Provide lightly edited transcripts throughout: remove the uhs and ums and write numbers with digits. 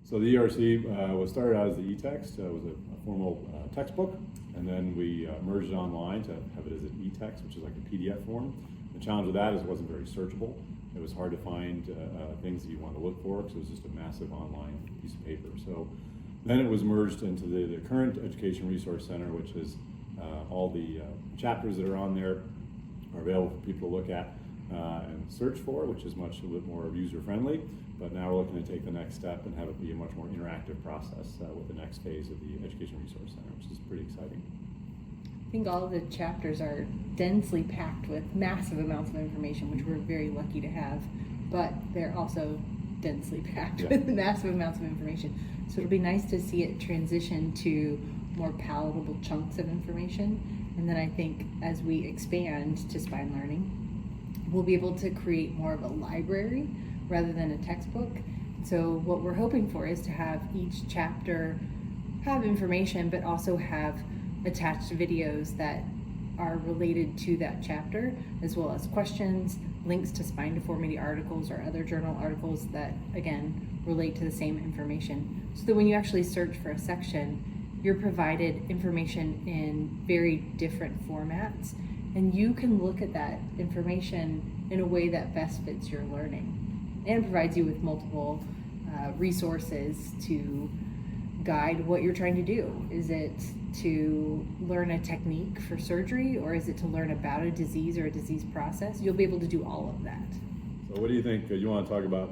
So the ERC was started out as the e-text. It was a formal textbook, and then we merged it online to have it as an e-text, which is like a PDF form. The challenge with that is it wasn't very searchable. It was hard to find things that you want to look for because it was just a massive online piece of paper. So then it was merged into the current Education Resource Center, which is all the chapters that are on there are available for people to look at and search for, which is much a bit more user-friendly. But now we're looking to take the next step and have it be a much more interactive process with the next phase of the Education Resource Center, which is pretty exciting. I think all of the chapters are densely packed with massive amounts of information, which we're very lucky to have, but they're also densely packed with massive amounts of information. So it'll be nice to see it transition to more palatable chunks of information. And then I think as we expand to spine learning, we'll be able to create more of a library rather than a textbook. So what we're hoping for is to have each chapter have information, but also have attached videos that are related to that chapter, as well as questions, links to spine deformity articles or other journal articles that, again, relate to the same information. So that when you actually search for a section, you're provided information in very different formats, and you can look at that information in a way that best fits your learning and provides you with multiple resources to guide what you're trying to do. Is it to learn a technique for surgery, or is it to learn about a disease or a disease process? You'll be able to do all of that. So what do you think, you want to talk about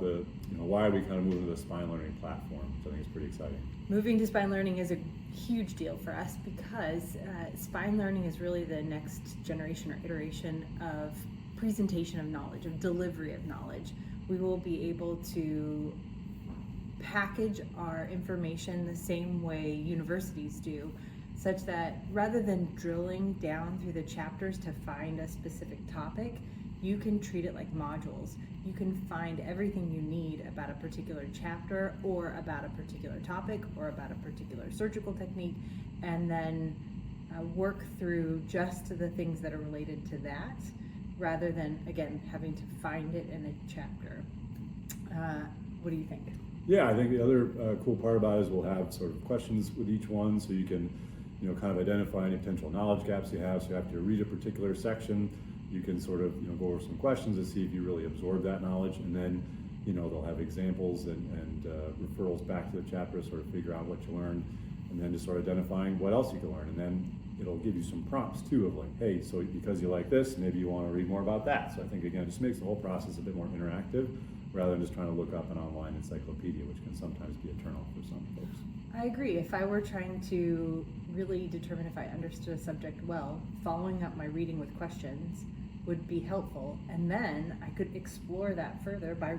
why are we kind of moving to the spine learning platform, which I think is pretty exciting. Moving to spine learning is a huge deal for us because spine learning is really the next generation or iteration of presentation of knowledge, of delivery of knowledge. We will be able to package our information the same way universities do, such that rather than drilling down through the chapters to find a specific topic, you can treat it like modules. You can find everything you need about a particular chapter or about a particular topic or about a particular surgical technique, and then work through just the things that are related to that, rather than, again, having to find it in a chapter. What do you think? Yeah, I think the other cool part about it is we'll have sort of questions with each one, so you can kind of identify any potential knowledge gaps you have. So you have to read a particular section, you can sort of go over some questions to see if you really absorb that knowledge, and then they'll have examples and referrals back to the chapter to sort of figure out what you learned, and then just sort of identifying what else you can learn. And then it'll give you some prompts too of like, hey, so because you like this, maybe you want to read more about that. So I think, again, it just makes the whole process a bit more interactive rather than just trying to look up an online encyclopedia, which can sometimes be a turnoff for some folks. I agree. If I were trying to really determine if I understood a subject well, following up my reading with questions would be helpful, and then I could explore that further by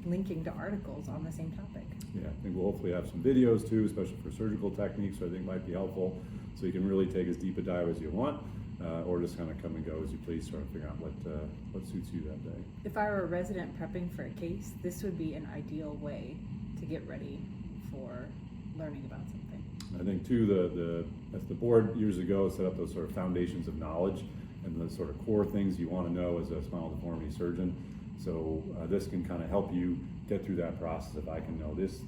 linking to articles on the same topic. Yeah, I think we'll hopefully have some videos too, especially for surgical techniques, so I think might be helpful. So you can really take as deep a dive as you want, or just kind of come and go as you please, sort of figure out what suits you that day. If I were a resident prepping for a case, this would be an ideal way to get ready for learning about something. I think too, as the board years ago set up those sort of foundations of knowledge and the sort of core things you want to know as a spinal deformity surgeon. So this can kind of help you get through that process. If I can know this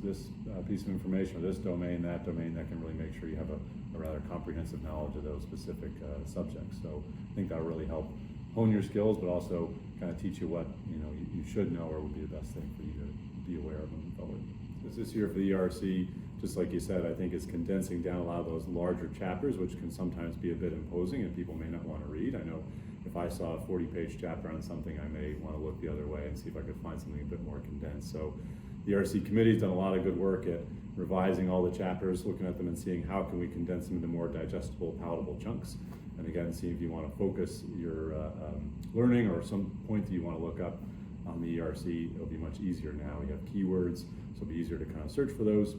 piece of information or this domain, that can really make sure you have a rather comprehensive knowledge of those specific subjects. So I think that'll really help hone your skills, but also kind of teach you what you should know or would be the best thing for you to be aware of moving forward. This year for the ERC, just like you said, I think it's condensing down a lot of those larger chapters, which can sometimes be a bit imposing and people may not want to read. I know if I saw a 40-page chapter on something, I may want to look the other way and see if I could find something a bit more condensed. So the ERC committee has done a lot of good work at revising all the chapters, looking at them and seeing how can we condense them into more digestible, palatable chunks. And again, see if you want to focus your learning or some point that you want to look up on the ERC. It'll be much easier now. We have keywords, so it'll be easier to kind of search for those.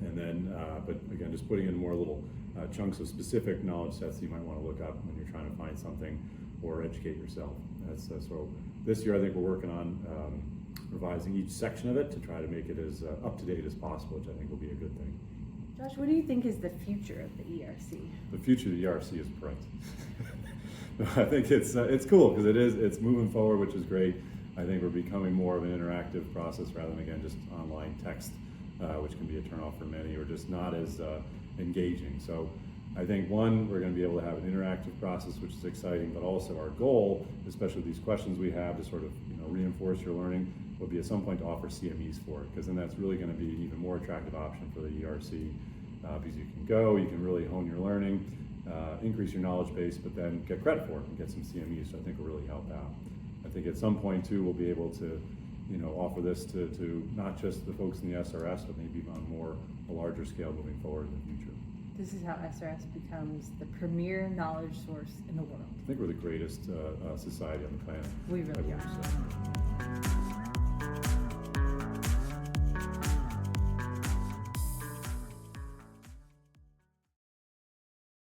And then, but again, just putting in more little chunks of specific knowledge sets that you might want to look up when you're trying to find something or educate yourself. So this year I think we're working on revising each section of it to try to make it as up to date as possible, which I think will be a good thing. Josh, what do you think is the future of the ERC? The future of the ERC is bright. I think it's cool because it's moving forward, which is great. I think we're becoming more of an interactive process rather than, again, just online text. which can be a turnoff for many, or just not as engaging. So I think, one, we're going to be able to have an interactive process, which is exciting, but also our goal, especially these questions we have to sort of reinforce your learning, will be at some point to offer CMEs for it, because then that's really going to be an even more attractive option for the ERC, because you can really hone your learning, increase your knowledge base, but then get credit for it and get some CMEs, so I think will really help out. I think at some point too, we'll be able to offer this to not just the folks in the SRS, but maybe on a larger scale moving forward in the future. This is how SRS becomes the premier knowledge source in the world. I think we're the greatest society on the planet. We really I are. believe so.